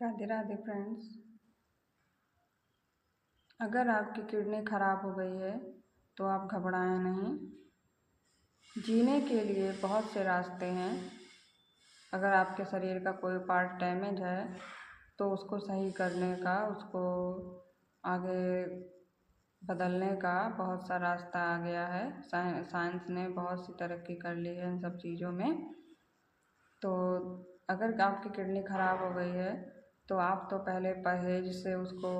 Radhe Radhe friends. अगर आपकी kidney खराब हो गई है तो आप घबराएं नहीं। जीने के लिए बहुत से रास्ते हैं। अगर आपके शरीर का कोई पार्ट डैमेज है तो उसको सही करने का, उसको आगे बदलने का बहुत सा रास्ता आ गया है। साइंस ने बहुत सी तरक्की कर ली है इन सब चीज़ों में। तो अगर आपकी किडनी खराब हो गई है तो आप तो पहले परहेज से उसको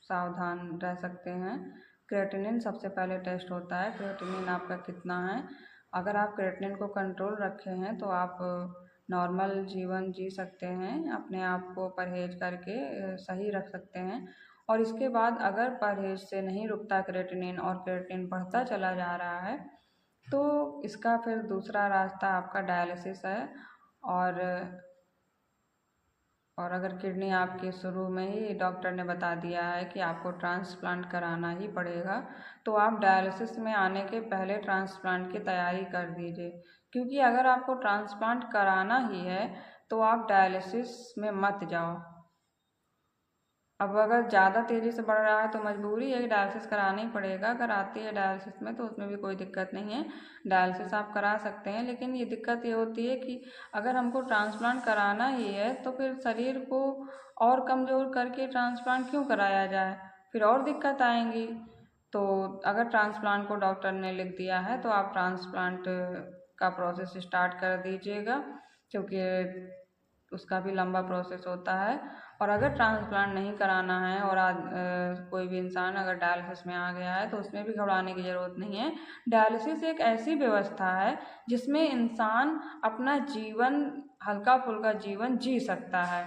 सावधान रह सकते हैं। क्रेटिनिन सबसे पहले टेस्ट होता है, क्रेटिनिन आपका कितना है। अगर आप क्रेटिनिन को कंट्रोल रखे हैं तो आप नॉर्मल जीवन जी सकते हैं, अपने आप को परहेज करके सही रख सकते हैं। और इसके बाद अगर परहेज से नहीं रुकता क्रेटिनिन और क्रेटिनिन बढ़ता चला जा रहा है तो इसका फिर दूसरा रास्ता आपका डायलिसिस है। और अगर किडनी आपकी शुरू में ही डॉक्टर ने बता दिया है कि आपको ट्रांसप्लांट कराना ही पड़ेगा तो आप डायलिसिस में आने के पहले ट्रांसप्लांट की तैयारी कर दीजिए। क्योंकि अगर आपको ट्रांसप्लांट कराना ही है तो आप डायलिसिस में मत जाओ। अब अगर ज़्यादा तेज़ी से बढ़ रहा है तो मजबूरी है कि डायलिसिस कराना ही पड़ेगा। अगर आती है डायलिसिस में तो उसमें भी कोई दिक्कत नहीं है, डायलिसिस आप करा सकते हैं। लेकिन ये दिक्कत ये होती है कि अगर हमको ट्रांसप्लांट कराना ही है तो फिर शरीर को और कमज़ोर करके ट्रांसप्लांट क्यों कराया जाए, फिर और दिक्कत आएंगी। तो अगर ट्रांसप्लांट को डॉक्टर ने लिख दिया है तो आप ट्रांसप्लांट का प्रोसेस स्टार्ट कर दीजिएगा, क्योंकि उसका भी लंबा प्रोसेस होता है। और अगर ट्रांसप्लांट नहीं कराना है और कोई भी इंसान अगर डायलिसिस में आ गया है तो उसमें भी घबराने की ज़रूरत नहीं है। डायलिसिस एक ऐसी व्यवस्था है जिसमें इंसान अपना जीवन, हल्का फुल्का जीवन जी सकता है।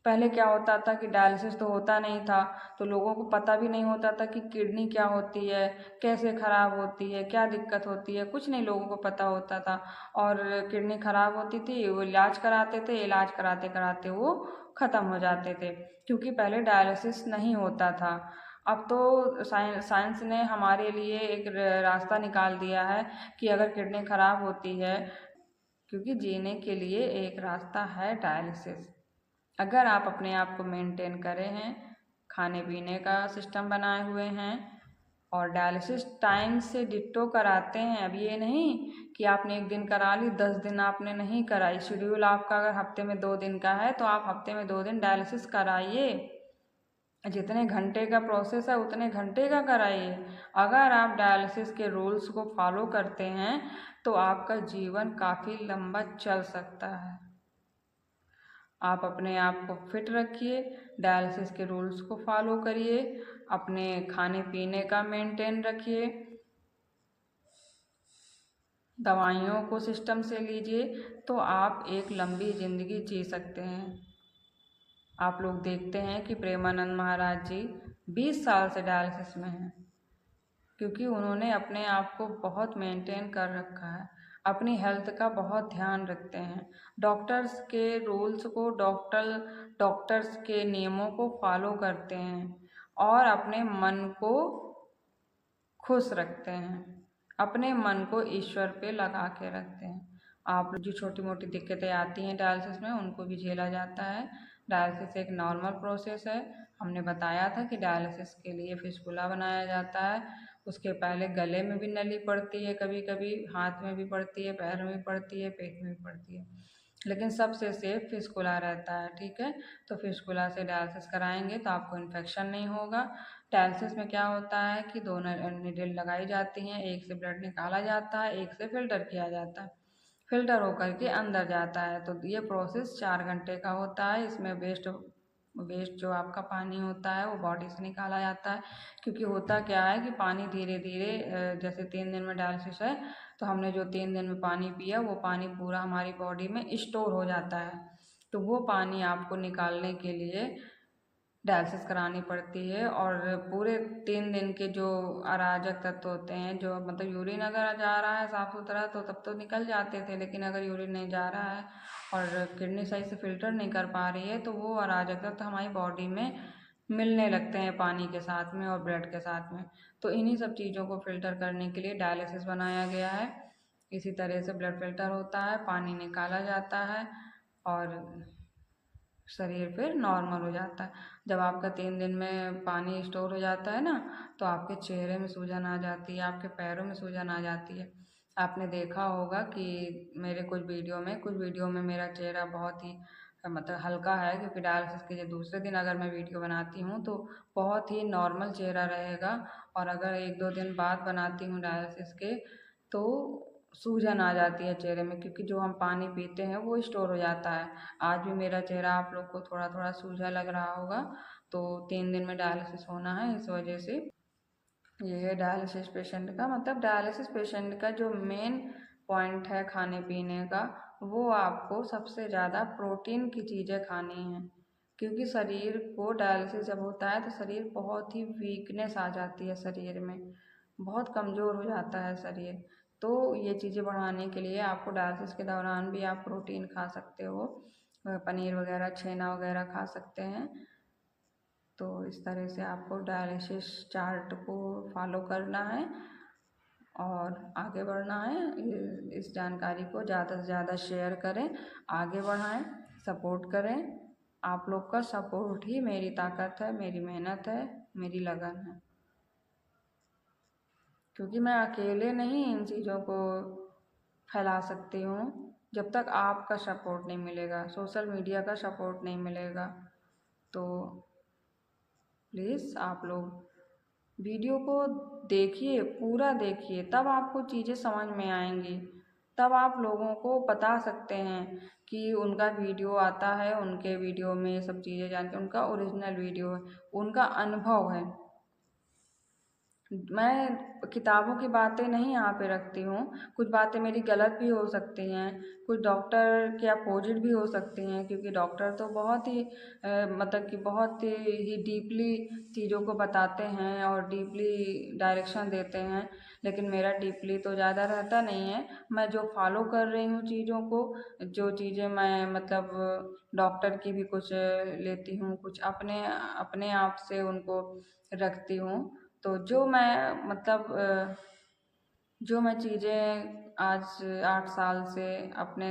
पहले क्या होता था कि डायलिसिस तो होता नहीं था तो लोगों को पता भी नहीं होता था कि किडनी क्या होती है, कैसे ख़राब होती है, क्या दिक्कत होती है, कुछ नहीं लोगों को पता होता था। और किडनी ख़राब होती थी, वो इलाज कराते थे, इलाज कराते कराते वो ख़त्म हो जाते थे, क्योंकि पहले डायलिसिस नहीं होता था। अब तो साइंस ने हमारे लिए एक रास्ता निकाल दिया है कि अगर किडनी ख़राब होती है, क्योंकि जीने के लिए एक रास्ता है डायलिसिस। अगर आप अपने आप को मेंटेन करे हैं, खाने पीने का सिस्टम बनाए हुए हैं और डायलिसिस टाइम से डिट्टो कराते हैं। अब ये नहीं कि आपने एक दिन करा ली, 10 दिन आपने नहीं कराई। शेड्यूल आपका अगर हफ्ते में 2 दिन का है तो आप हफ्ते में 2 दिन डायलिसिस कराइए। जितने घंटे का प्रोसेस है उतने घंटे का कराइए। अगर आप डायलिसिस के रूल्स को फॉलो करते हैं तो आपका जीवन काफ़ी लंबा चल सकता है। आप अपने आप को फिट रखिए, डायलिसिस के रूल्स को फॉलो करिए, अपने खाने पीने का मेंटेन रखिए, दवाइयों को सिस्टम से लीजिए तो आप एक लंबी ज़िंदगी जी सकते हैं। आप लोग देखते हैं कि प्रेमानंद महाराज जी 20 साल से डायलिसिस में हैं, क्योंकि उन्होंने अपने आप को बहुत मेंटेन कर रखा है, अपनी हेल्थ का बहुत ध्यान रखते हैं। डॉक्टर्स के रूल्स को, डॉक्टर्स के नियमों को फॉलो करते हैं और अपने मन को खुश रखते हैं, अपने मन को ईश्वर पे लगा के रखते हैं। आप जो छोटी मोटी दिक्कतें आती हैं डायलिसिस में उनको भी झेला जाता है। डायलिसिस एक नॉर्मल प्रोसेस है। हमने बताया था कि डायलिसिस के लिए फिस्टुला बनाया जाता है। उसके पहले गले में भी नली पड़ती है, कभी कभी हाथ में भी पड़ती है, पैर में भी पड़ती है, पेट में भी पड़ती है, लेकिन सबसे सेफ फिस्टुला रहता है। ठीक है, तो फिस्टुला से डायलिसिस कराएंगे तो आपको इन्फेक्शन नहीं होगा। डायलिसिस में क्या होता है कि 2 निडल लगाई जाती हैं, एक से ब्लड निकाला जाता है, एक से फिल्टर किया जाता है, फिल्टर होकर के अंदर जाता है। तो ये प्रोसेस 4 घंटे का होता है। इसमें वेस्ट जो आपका पानी होता है वो बॉडी से निकाला जाता है, क्योंकि होता क्या है कि पानी धीरे धीरे, जैसे 3 दिन में डायलिसिस है तो हमने जो 3 दिन में पानी पिया वो पानी पूरा हमारी बॉडी में स्टोर हो जाता है। तो वो पानी आपको निकालने के लिए डायलिसिस करानी पड़ती है। और पूरे 3 दिन के जो अराजक तत्व होते हैं, जो मतलब यूरिन अगर जा रहा है साफ़ सुथरा तो तब तो निकल जाते थे, लेकिन अगर यूरिन नहीं जा रहा है और किडनी सही से फिल्टर नहीं कर पा रही है तो वो अराजक तत्व हमारी बॉडी में मिलने लगते हैं पानी के साथ में और ब्लड के साथ में। तो इन्हीं सब चीज़ों को फिल्टर करने के लिए डायलिसिस बनाया गया है। इसी तरह से ब्लड फिल्टर होता है, पानी निकाला जाता है और शरीर फिर नॉर्मल हो जाता है। जब आपका 3 दिन में पानी स्टोर हो जाता है ना, तो आपके चेहरे में सूजन आ जाती है, आपके पैरों में सूजन आ जाती है। आपने देखा होगा कि मेरे कुछ वीडियो में मेरा चेहरा बहुत ही मतलब हल्का है, क्योंकि डायलिसिस के जो दूसरे दिन अगर मैं वीडियो बनाती हूँ तो बहुत ही नॉर्मल चेहरा रहेगा। और अगर 1-2 दिन बाद बनाती हूँ डायलिसिस के, तो सूजन आ जाती है चेहरे में, क्योंकि जो हम पानी पीते हैं वो स्टोर हो जाता है। आज भी मेरा चेहरा आप लोग को थोड़ा थोड़ा सूजा लग रहा होगा, तो 3 दिन में डायलिसिस होना है, इस वजह से। ये है डायलिसिस पेशेंट का मतलब, डायलिसिस पेशेंट का जो मेन पॉइंट है खाने पीने का, वो आपको सबसे ज़्यादा प्रोटीन की चीज़ें खानी हैं। क्योंकि शरीर को डायलिसिस जब होता है तो शरीर बहुत ही वीकनेस आ जाती है, शरीर में बहुत कमज़ोर हो जाता है शरीर। तो ये चीज़ें बढ़ाने के लिए आपको डायलिसिस के दौरान भी आप प्रोटीन खा सकते हो, पनीर वगैरह, छेना वगैरह खा सकते हैं। तो इस तरह से आपको डायलिसिस चार्ट को फॉलो करना है और आगे बढ़ना है। इस जानकारी को ज़्यादा से ज़्यादा शेयर करें, आगे बढ़ाएं, सपोर्ट करें। आप लोग का सपोर्ट ही मेरी ताकत है, मेरी मेहनत है, मेरी लगन है। क्योंकि मैं अकेले नहीं इन चीज़ों को फैला सकती हूँ, जब तक आपका सपोर्ट नहीं मिलेगा, सोशल मीडिया का सपोर्ट नहीं मिलेगा। तो प्लीज़ आप लोग वीडियो को देखिए, पूरा देखिए, तब आपको चीज़ें समझ में आएंगी। तब आप लोगों को बता सकते हैं कि उनका वीडियो आता है, उनके वीडियो में सब चीज़ें जान के, उनका ओरिजिनल वीडियो है, उनका अनुभव है। मैं किताबों की बातें नहीं यहाँ पे रखती हूँ। कुछ बातें मेरी गलत भी हो सकती हैं, कुछ डॉक्टर के अपोजिट भी हो सकती हैं, क्योंकि डॉक्टर तो बहुत ही मतलब कि बहुत ही डीपली चीज़ों को बताते हैं और डीपली डायरेक्शन देते हैं। लेकिन मेरा डीपली तो ज़्यादा रहता नहीं है। मैं जो फॉलो कर रही हूँ चीज़ों को, जो चीज़ें मैं मतलब डॉक्टर की भी कुछ लेती हूँ, कुछ अपने अपने आप से उनको रखती हूँ। तो जो मैं चीज़ें आज 8 साल से अपने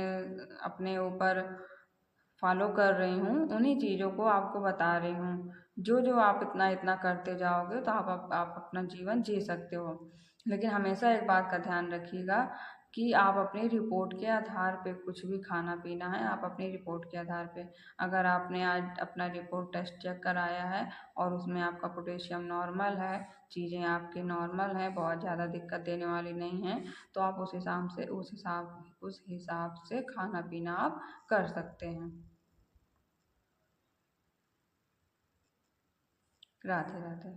अपने ऊपर फॉलो कर रही हूँ, उन्हीं चीज़ों को आपको बता रही हूँ। जो जो आप इतना इतना करते जाओगे तो आप अपना जीवन जी सकते हो। लेकिन हमेशा एक बात का ध्यान रखिएगा कि आप अपनी रिपोर्ट के आधार पे कुछ भी खाना पीना है, आप अपनी रिपोर्ट के आधार पे। अगर आपने आज अपना रिपोर्ट टेस्ट चेक कराया है और उसमें आपका पोटेशियम नॉर्मल है, चीज़ें आपकी नॉर्मल हैं, बहुत ज़्यादा दिक्कत देने वाली नहीं हैं, तो आप उस हिसाब से खाना पीना आप कर सकते हैं। राधे राधे।